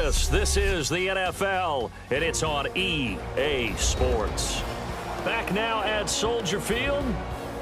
Davis. This is the NFL, and it's on EA Sports. Back now at Soldier Field.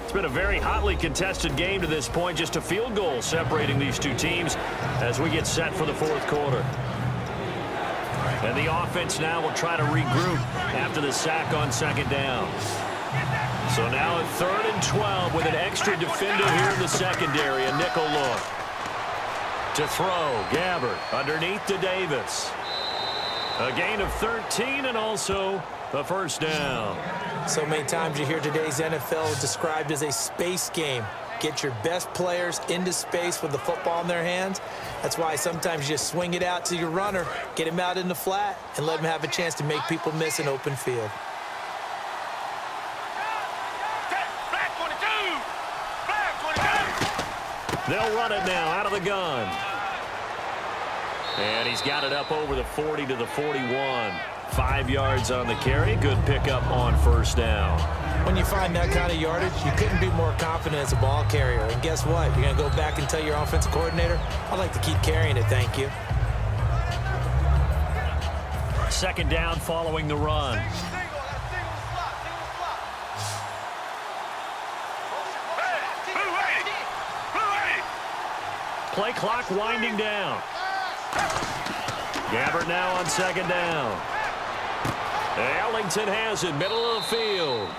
It's been a very hotly contested game to this point. Just a field goal separating these two teams as we get set for the fourth quarter. And the offense now will try to regroup after the sack on second down. So now at 3rd and 12 with an extra defender here in the secondary, a nickel look. To throw, Gabbert underneath to Davis. A gain of 13 and also the first down. So many times you hear today's NFL described as a space game. Get your best players into space with the football in their hands. That's why sometimes you just swing it out to your runner, get him out in the flat, and let him have a chance to make people miss an open field. They'll run it now out of the gun. And he's got it up over the 40 to the 41. 5 yards on the carry. Good pickup on first down. When you find that kind of yardage, you couldn't be more confident as a ball carrier. And guess what? You're going to go back and tell your offensive coordinator, I'd like to keep carrying it, thank you. Second down following the run. Play clock winding down. Gabbert now on second down. Ellington has it, middle of the field.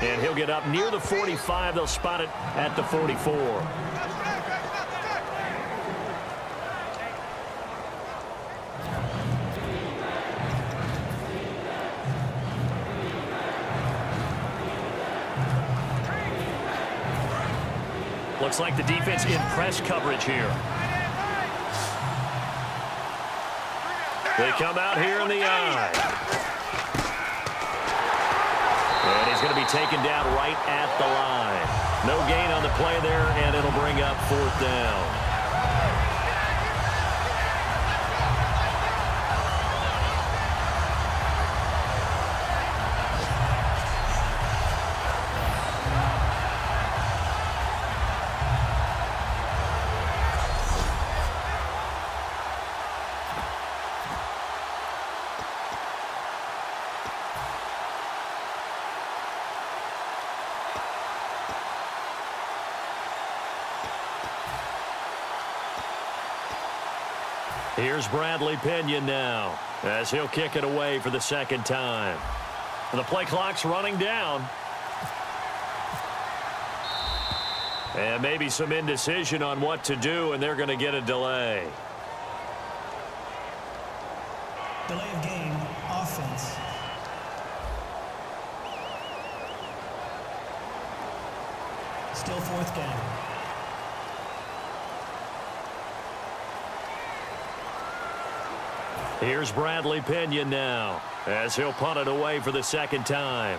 And he'll get up near the 45. They'll spot it at the 44. Looks like the defense in press coverage here. They come out here in the eye. And he's going to be taken down right at the line. No gain on the play there, and it'll bring up 4th down. Here's Bradley Pinion now as he'll kick it away for the second time. And the play clock's running down. And maybe some indecision on what to do, and they're going to get a delay. Delay of game, offense. Still 4th down. Here's Bradley Pinion now as he'll punt it away for the second time.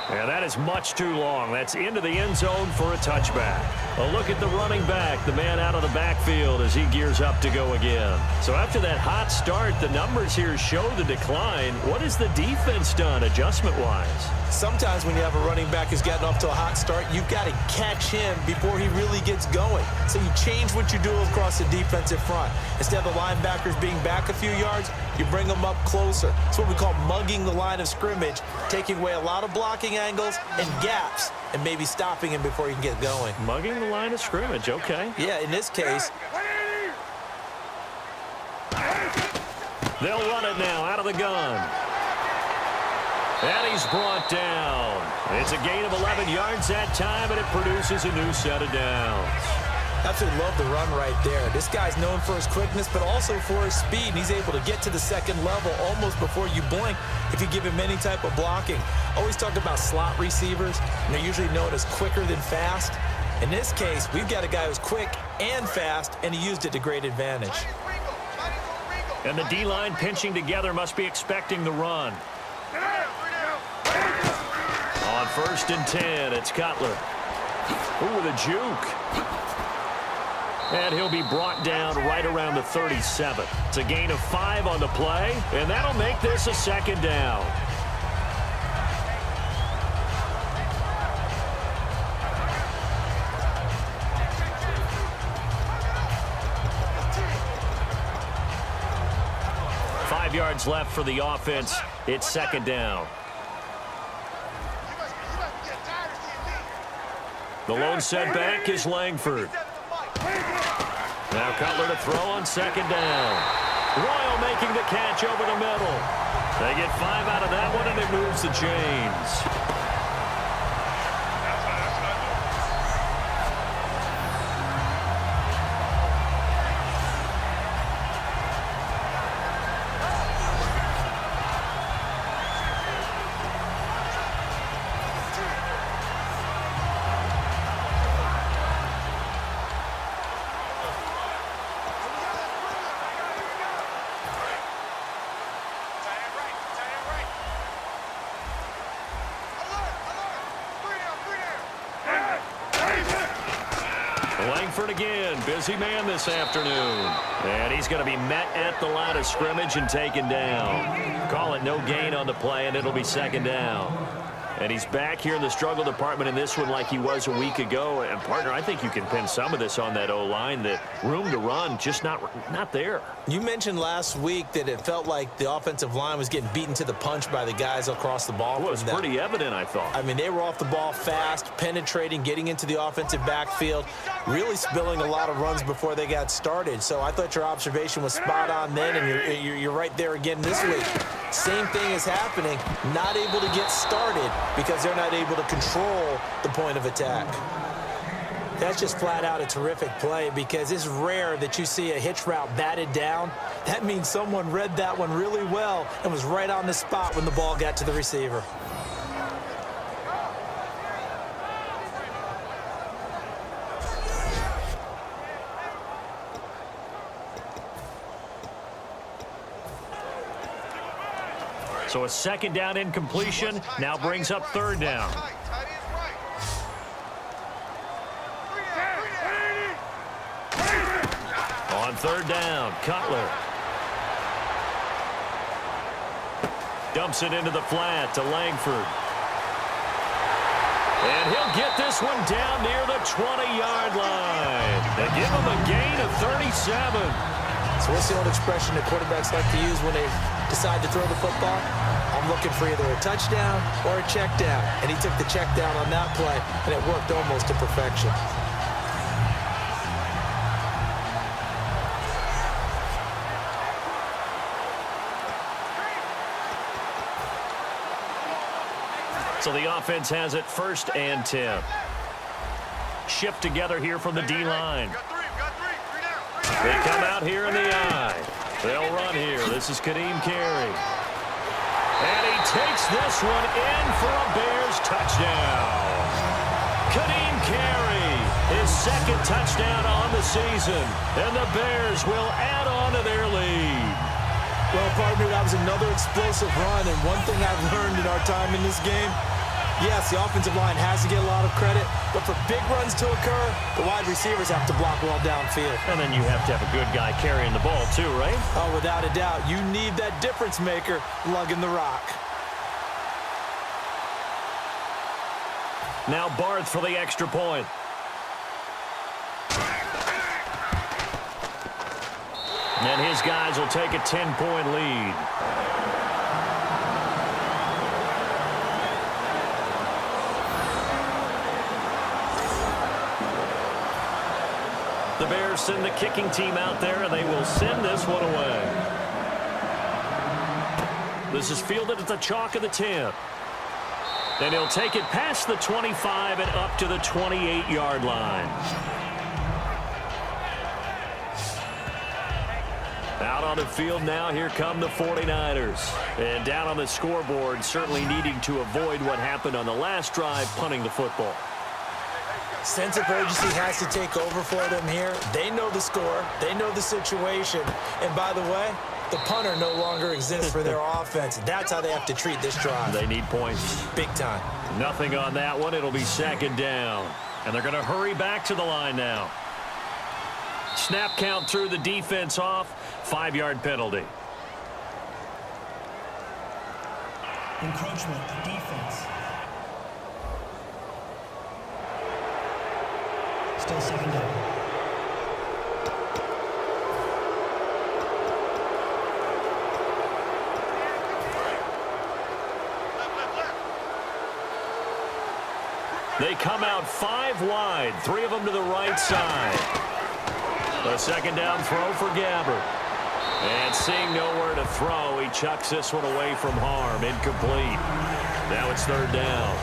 And that is much too long. That's into the end zone for a touchback. A look at the running back, the man out of the backfield as he gears up to go again. So after that hot start, the numbers here show the decline. What has the defense done adjustment-wise? Sometimes when you have a running back who's gotten off to a hot start, you've got to catch him before he really gets going. So you change what you do across the defensive front. Instead of the linebackers being back a few yards, you bring them up closer. It's what we call mugging the line of scrimmage, taking away a lot of blocking angles and gaps, and maybe stopping him before he can get going. Mugging the line of scrimmage, okay. Yeah, in this case. They'll run it now out of the gun. And he's brought down. It's a gain of 11 yards that time, and it produces a new set of downs. Absolutely love the run right there. This guy's known for his quickness, but also for his speed. And he's able to get to the second level almost before you blink if you give him any type of blocking. Always talk about slot receivers, and they're usually known as quicker than fast. In this case, we've got a guy who's quick and fast, and he used it to great advantage. And the D-line pinching together must be expecting the run. On 1st and 10, it's Cutler. Ooh, the juke. And he'll be brought down right around the 37. It's a gain of 5 on the play, and that'll make this a second down. yards left for the offense. It's second down. The lone setback is Langford. Now Cutler to throw on second down. Royal making the catch over the middle. They get 5 out of that one, and it moves the chains. Langford again, busy man this afternoon. And he's going to be met at the line of scrimmage and taken down. Call it no gain on the play, and it'll be second down. And he's back here in the struggle department in this one like he was a week ago. And, partner, I think you can pin some of this on that O-line. That room to run just not there. You mentioned last week that it felt like the offensive line was getting beaten to the punch by the guys across the ball. Well, it was pretty evident, I thought. I mean, they were off the ball fast, penetrating, getting into the offensive backfield, really spilling a lot of runs before they got started. So I thought your observation was spot on then, and you're right there again this week. Same thing is happening, not able to get started because they're not able to control the point of attack. That's just flat out a terrific play because it's rare that you see a hitch route batted down. That means someone read that one really well and was right on the spot when the ball got to the receiver. So a second down incompletion now brings up third down. On third down, Cutler. Dumps it into the flat to Langford. And he'll get this one down near the 20-yard line. They give him a gain of 37. So what's the old expression that quarterbacks like to use when they decide to throw the football? I'm looking for either a touchdown or a check down. And he took the check down on that play, and it worked almost to perfection. So the offense has it 1st and 10. Shift together here from the D-line. They come out here in the eye. They'll run here. This is Kadeem Carey. And he takes this one in for a Bears touchdown. Kadeem Carey, his 2nd touchdown on the season. And the Bears will add on to their lead. Well, partner, that was another explosive run. And one thing I've learned in our time in this game, yes, the offensive line has to get a lot of credit, but for big runs to occur, the wide receivers have to block well downfield. And then you have to have a good guy carrying the ball too, right? Oh, without a doubt. You need that difference maker lugging the rock. Now Barth for the extra point. And his guys will take a 10-point lead. The Bears send the kicking team out there, and they will send this one away. This is fielded at the chalk of the 10. And he'll take it past the 25 and up to the 28-yard line. Out on the field now, here come the 49ers. And down on the scoreboard, certainly needing to avoid what happened on the last drive, punting the football. Sense of urgency has to take over for them here. They know the score. They know the situation. And by the way, the punter no longer exists for their offense. That's how they have to treat this drive. They need points. Big time. Nothing on that one. It'll be 2nd down. And they're going to hurry back to the line now. Snap count threw the defense off. 5-yard penalty. Encroachment, defense. Still 2nd down. They come out 5 wide, 3 of them to the right side. A second down throw for Gabbert. And seeing nowhere to throw, he chucks this one away from harm. Incomplete. Now it's 3rd down.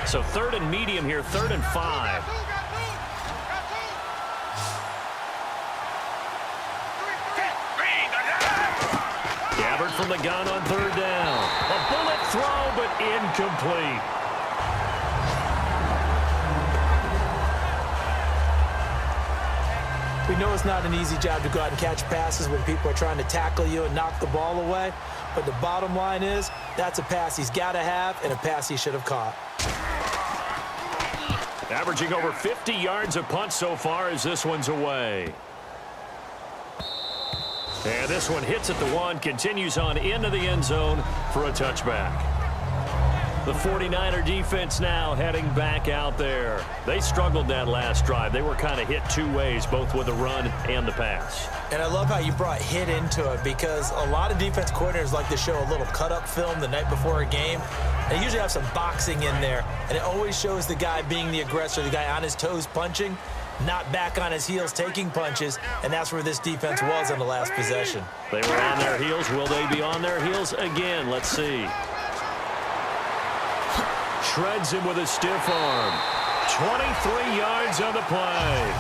So 3rd and medium here, 3rd and 5. Gabbert from the gun on 3rd down. A bullet throw, but incomplete. We know it's not an easy job to go out and catch passes when people are trying to tackle you and knock the ball away. But the bottom line is, that's a pass he's got to have and a pass he should have caught. Averaging over 50 yards a punt so far as this one's away. And this one hits at the 1, continues on into the end zone for a touchback. The 49er defense now heading back out there. They struggled that last drive. They were kind of hit 2 ways, both with the run and the pass. And I love how you brought hit into it, because a lot of defense coordinators like to show a little cut-up film the night before a game. They usually have some boxing in there, and it always shows the guy being the aggressor, the guy on his toes punching, not back on his heels taking punches, and that's where this defense was on the last possession. They were on their heels. Will they be on their heels again? Let's see. Shreds him with a stiff arm. 23 yards on the play.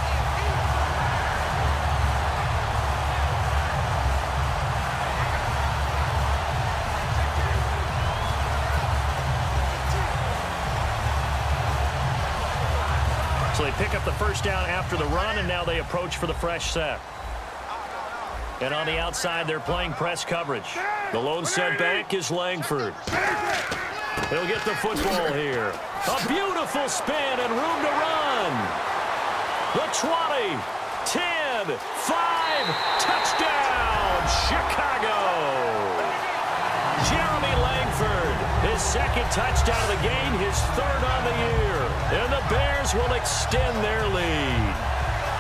So they pick up the first down after the run, and now they approach for the fresh set. And on the outside, they're playing press coverage. The lone setback is Langford. He'll get the football here. A beautiful spin and room to run. The 20, 10, 5, touchdown, Chicago. Jeremy Langford, his 2nd touchdown of the game, his 3rd on the year. And the Bears will extend their lead.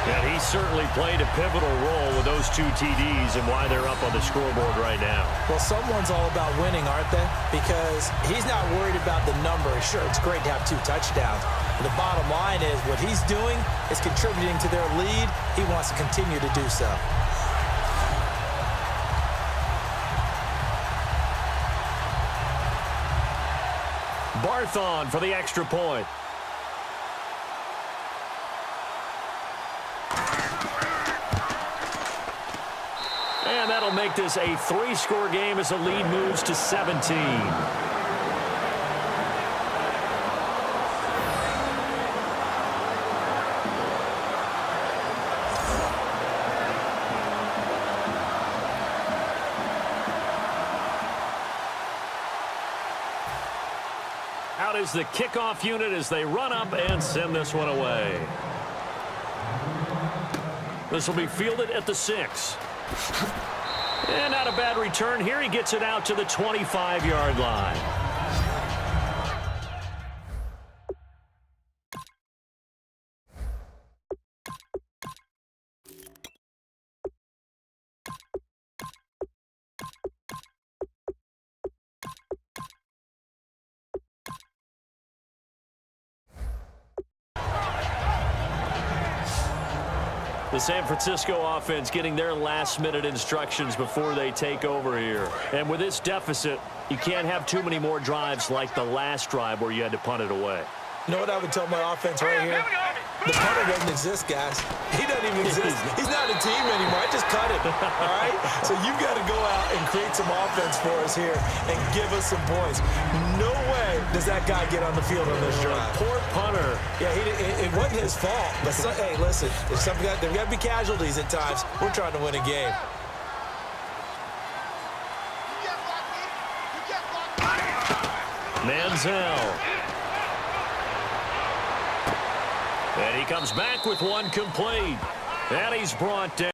And he certainly played a pivotal role with those 2 TDs and why they're up on the scoreboard right now. Well, someone's all about winning, aren't they? Because he's not worried about the number. Sure, it's great to have 2 touchdowns. But the bottom line is what he's doing is contributing to their lead. He wants to continue to do so. Barthon for the extra point. And that'll make this a 3-score game as the lead moves to 17. Out is the kickoff unit as they run up and send this one away. This will be fielded at the 6. And not a bad return here. He gets it out to the 25-yard line. The San Francisco offense getting their last-minute instructions before they take over here. And with this deficit, you can't have too many more drives like the last drive where you had to punt it away. You know what I would tell my offense right here? The punter doesn't exist, guys. He doesn't even exist. He's not a team anymore. I just cut it, all right? So you've got to go out and create some offense for us here and give us some points. No way does that guy get on the field on this drive. Poor punter. Yeah, it wasn't his fault. But, hey, listen, there's got to be casualties at times. We're trying to win a game. Manziel. And he comes back with one complete. And he's brought down.